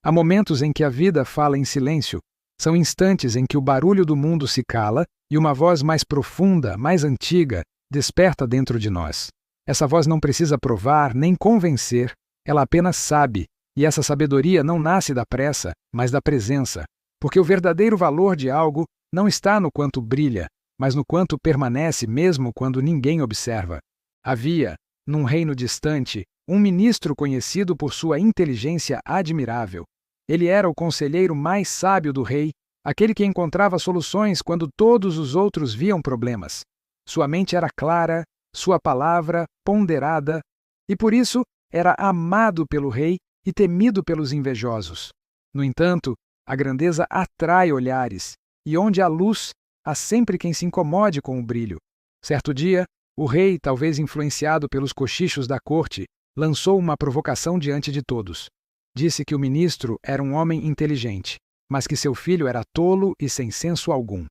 Há momentos em que a vida fala em silêncio. São instantes em que o barulho do mundo se cala e uma voz mais profunda, mais antiga, desperta dentro de nós. Essa voz não precisa provar nem convencer, ela apenas sabe, e essa sabedoria não nasce da pressa, mas da presença, porque o verdadeiro valor de algo não está no quanto brilha, mas no quanto permanece mesmo quando ninguém observa. Havia, num reino distante, um ministro conhecido por sua inteligência admirável. Ele era o conselheiro mais sábio do rei, aquele que encontrava soluções quando todos os outros viam problemas. Sua mente era clara, sua palavra ponderada, e por isso era amado pelo rei e temido pelos invejosos. No entanto, a grandeza atrai olhares, e onde há luz, há sempre quem se incomode com o brilho. Certo dia, o rei, talvez influenciado pelos cochichos da corte, lançou uma provocação diante de todos. Disse que o ministro era um homem inteligente, mas que seu filho era tolo e sem senso algum.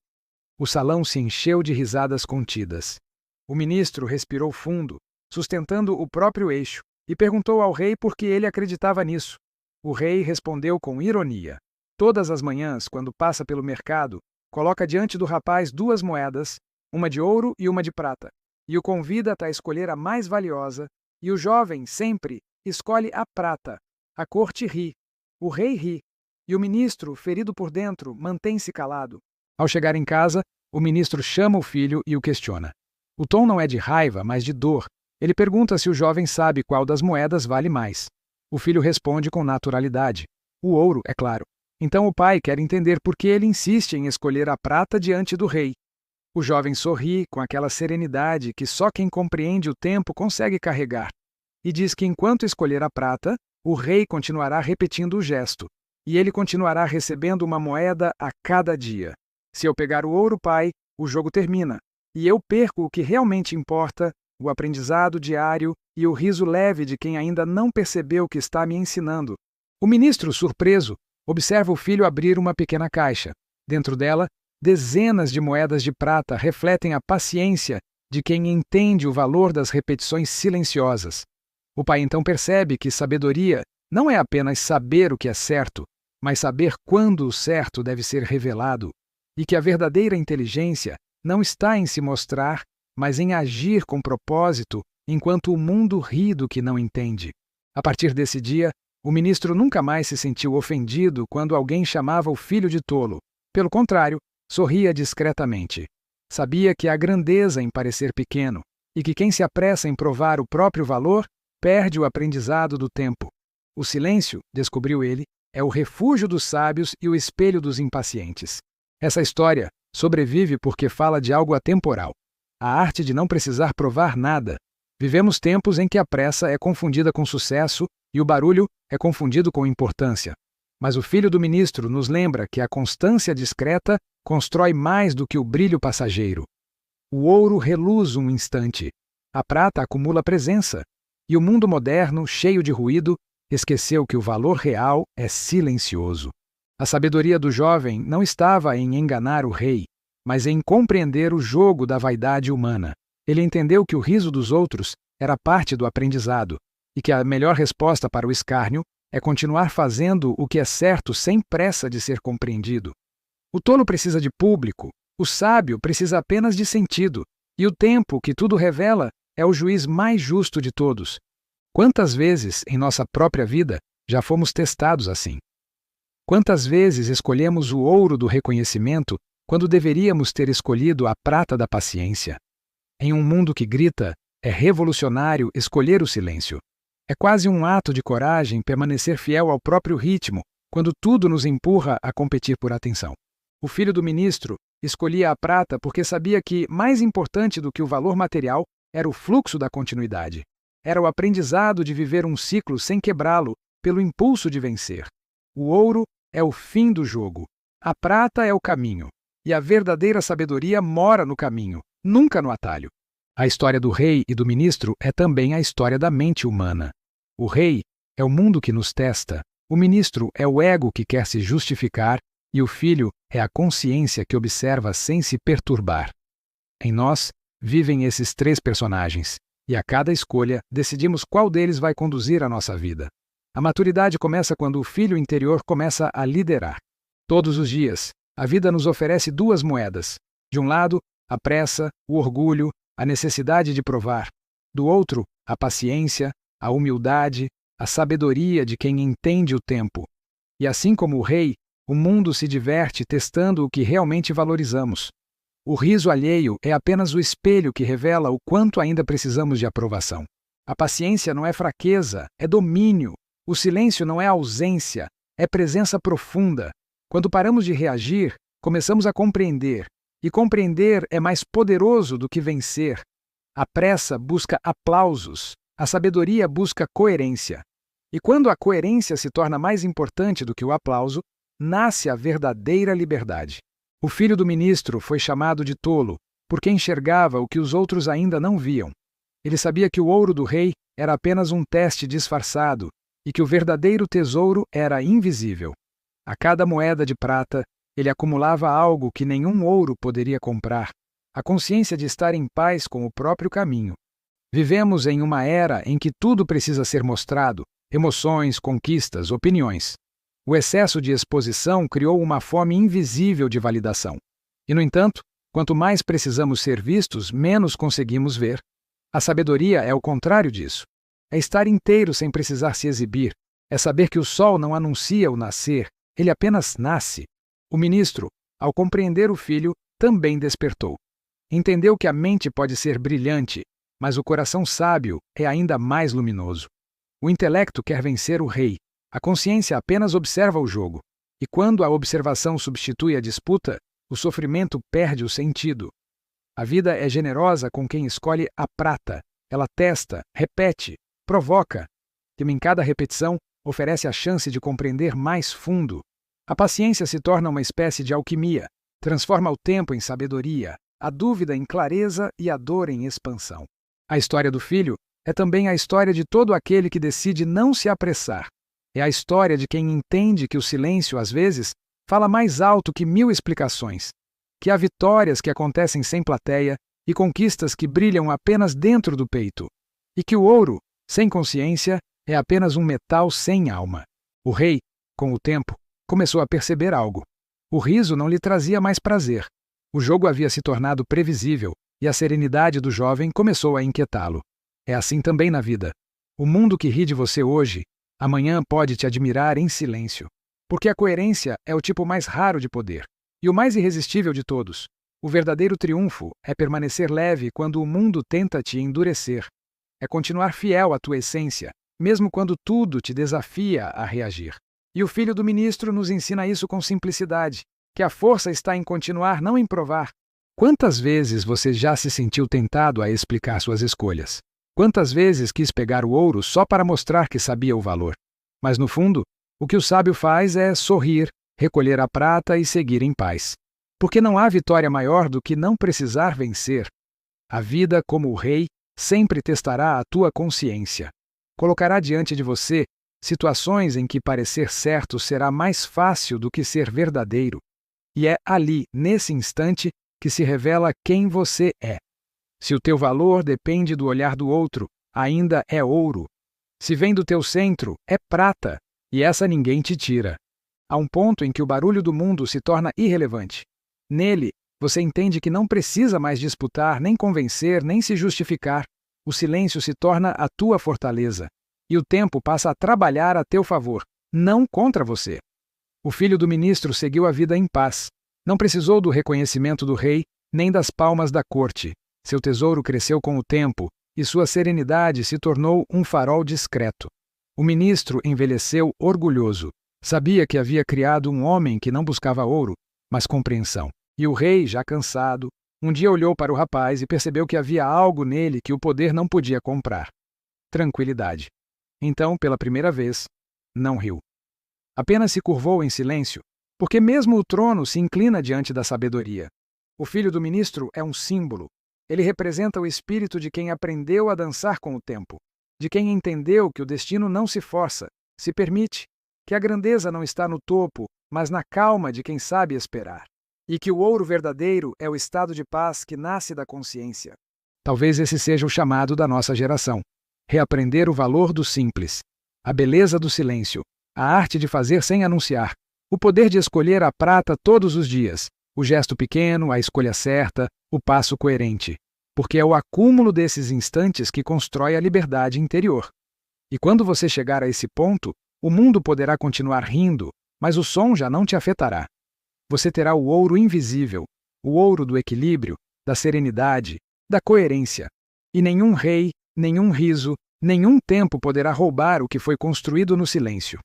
O salão se encheu de risadas contidas. O ministro respirou fundo, sustentando o próprio eixo, e perguntou ao rei por que ele acreditava nisso. O rei respondeu com ironia. Todas as manhãs, quando passa pelo mercado, coloca diante do rapaz 2 moedas, uma de ouro e uma de prata, e o convida a escolher a mais valiosa, e o jovem sempre escolhe a prata. A corte ri, o rei ri, e o ministro, ferido por dentro, mantém-se calado. Ao chegar em casa, o ministro chama o filho e o questiona. O tom não é de raiva, mas de dor. Ele pergunta se o jovem sabe qual das moedas vale mais. O filho responde com naturalidade. O ouro, é claro. Então o pai quer entender por que ele insiste em escolher a prata diante do rei. O jovem sorri com aquela serenidade que só quem compreende o tempo consegue carregar, e diz que enquanto escolher a prata, o rei continuará repetindo o gesto, e ele continuará recebendo uma moeda a cada dia. Se eu pegar o ouro, pai, o jogo termina, e eu perco o que realmente importa, o aprendizado diário e o riso leve de quem ainda não percebeu o que está me ensinando. O ministro, surpreso, observa o filho abrir uma pequena caixa. Dentro dela, dezenas de moedas de prata refletem a paciência de quem entende o valor das repetições silenciosas. O pai então percebe que sabedoria não é apenas saber o que é certo, mas saber quando o certo deve ser revelado, e que a verdadeira inteligência não está em se mostrar, mas em agir com propósito enquanto o mundo ri do que não entende. A partir desse dia, o ministro nunca mais se sentiu ofendido quando alguém chamava o filho de tolo. Pelo contrário, sorria discretamente. Sabia que há grandeza em parecer pequeno, e que quem se apressa em provar o próprio valor perde o aprendizado do tempo. O silêncio, descobriu ele, é o refúgio dos sábios e o espelho dos impacientes. Essa história sobrevive porque fala de algo atemporal, a arte de não precisar provar nada. Vivemos tempos em que a pressa é confundida com sucesso e o barulho é confundido com importância. Mas o filho do ministro nos lembra que a constância discreta constrói mais do que o brilho passageiro. O ouro reluz um instante, a prata acumula presença, e o mundo moderno, cheio de ruído, esqueceu que o valor real é silencioso. A sabedoria do jovem não estava em enganar o rei, mas em compreender o jogo da vaidade humana. Ele entendeu que o riso dos outros era parte do aprendizado, e que a melhor resposta para o escárnio é continuar fazendo o que é certo sem pressa de ser compreendido. O tolo precisa de público, o sábio precisa apenas de sentido, e o tempo, que tudo revela, é o juiz mais justo de todos. Quantas vezes, em nossa própria vida, já fomos testados assim? Quantas vezes escolhemos o ouro do reconhecimento quando deveríamos ter escolhido a prata da paciência? Em um mundo que grita, é revolucionário escolher o silêncio. É quase um ato de coragem permanecer fiel ao próprio ritmo, quando tudo nos empurra a competir por atenção. O filho do ministro escolhia a prata porque sabia que, mais importante do que o valor material, era o fluxo da continuidade. Era o aprendizado de viver um ciclo sem quebrá-lo, pelo impulso de vencer. O ouro é o fim do jogo. A prata é o caminho. E a verdadeira sabedoria mora no caminho, nunca no atalho. A história do rei e do ministro é também a história da mente humana. O rei é o mundo que nos testa, o ministro é o ego que quer se justificar e o filho é a consciência que observa sem se perturbar. Em nós vivem esses 3 personagens, e a cada escolha decidimos qual deles vai conduzir a nossa vida. A maturidade começa quando o filho interior começa a liderar. Todos os dias, a vida nos oferece duas moedas. De um lado, a pressa, o orgulho, a necessidade de provar. Do outro, a paciência, a humildade, a sabedoria de quem entende o tempo. E assim como o rei, o mundo se diverte testando o que realmente valorizamos. O riso alheio é apenas o espelho que revela o quanto ainda precisamos de aprovação. A paciência não é fraqueza, é domínio. O silêncio não é ausência, é presença profunda. Quando paramos de reagir, começamos a compreender. E compreender é mais poderoso do que vencer. A pressa busca aplausos, a sabedoria busca coerência. E quando a coerência se torna mais importante do que o aplauso, nasce a verdadeira liberdade. O filho do ministro foi chamado de tolo, porque enxergava o que os outros ainda não viam. Ele sabia que o ouro do rei era apenas um teste disfarçado e que o verdadeiro tesouro era invisível. A cada moeda de prata, ele acumulava algo que nenhum ouro poderia comprar, a consciência de estar em paz com o próprio caminho. Vivemos em uma era em que tudo precisa ser mostrado, emoções, conquistas, opiniões. O excesso de exposição criou uma fome invisível de validação. E, no entanto, quanto mais precisamos ser vistos, menos conseguimos ver. A sabedoria é o contrário disso. É estar inteiro sem precisar se exibir. É saber que o sol não anuncia o nascer, ele apenas nasce. O ministro, ao compreender o filho, também despertou. Entendeu que a mente pode ser brilhante, mas o coração sábio é ainda mais luminoso. O intelecto quer vencer o rei. A consciência apenas observa o jogo. E quando a observação substitui a disputa, o sofrimento perde o sentido. A vida é generosa com quem escolhe a prata. Ela testa, repete, provoca. E em cada repetição, oferece a chance de compreender mais fundo. A paciência se torna uma espécie de alquimia. Transforma o tempo em sabedoria, a dúvida em clareza e a dor em expansão. A história do filho é também a história de todo aquele que decide não se apressar. É a história de quem entende que o silêncio, às vezes, fala mais alto que 1000 explicações, que há vitórias que acontecem sem plateia e conquistas que brilham apenas dentro do peito, e que o ouro, sem consciência, é apenas um metal sem alma. O rei, com o tempo, começou a perceber algo. O riso não lhe trazia mais prazer. O jogo havia se tornado previsível e a serenidade do jovem começou a inquietá-lo. É assim também na vida. O mundo que ri de você hoje, amanhã pode te admirar em silêncio. Porque a coerência é o tipo mais raro de poder e o mais irresistível de todos. O verdadeiro triunfo é permanecer leve quando o mundo tenta te endurecer. É continuar fiel à tua essência, mesmo quando tudo te desafia a reagir. E o filho do ministro nos ensina isso com simplicidade, que a força está em continuar, não em provar. Quantas vezes você já se sentiu tentado a explicar suas escolhas? Quantas vezes quis pegar o ouro só para mostrar que sabia o valor? Mas, no fundo, o que o sábio faz é sorrir, recolher a prata e seguir em paz. Porque não há vitória maior do que não precisar vencer. A vida, como o rei, sempre testará a tua consciência. Colocará diante de você situações em que parecer certo será mais fácil do que ser verdadeiro. E é ali, nesse instante, que se revela quem você é. Se o teu valor depende do olhar do outro, ainda é ouro. Se vem do teu centro, é prata, e essa ninguém te tira. Há um ponto em que o barulho do mundo se torna irrelevante. Nele, você entende que não precisa mais disputar, nem convencer, nem se justificar. O silêncio se torna a tua fortaleza. E o tempo passa a trabalhar a teu favor, não contra você. O filho do ministro seguiu a vida em paz. Não precisou do reconhecimento do rei, nem das palmas da corte. Seu tesouro cresceu com o tempo, e sua serenidade se tornou um farol discreto. O ministro envelheceu orgulhoso. Sabia que havia criado um homem que não buscava ouro, mas compreensão. E o rei, já cansado, um dia olhou para o rapaz e percebeu que havia algo nele que o poder não podia comprar. Tranquilidade. Então, pela primeira vez, não riu. Apenas se curvou em silêncio, porque mesmo o trono se inclina diante da sabedoria. O filho do ministro é um símbolo. Ele representa o espírito de quem aprendeu a dançar com o tempo, de quem entendeu que o destino não se força, se permite, que a grandeza não está no topo, mas na calma de quem sabe esperar, e que o ouro verdadeiro é o estado de paz que nasce da consciência. Talvez esse seja o chamado da nossa geração: reaprender o valor do simples. a beleza do silêncio, a arte de fazer sem anunciar, o poder de escolher a prata todos os dias, o gesto pequeno, a escolha certa, o passo coerente. Porque é o acúmulo desses instantes que constrói a liberdade interior. E quando você chegar a esse ponto, o mundo poderá continuar rindo, mas o som já não te afetará. Você terá o ouro invisível, o ouro do equilíbrio, da serenidade, da coerência. E nenhum rei, nenhum riso, nenhum tempo poderá roubar o que foi construído no silêncio.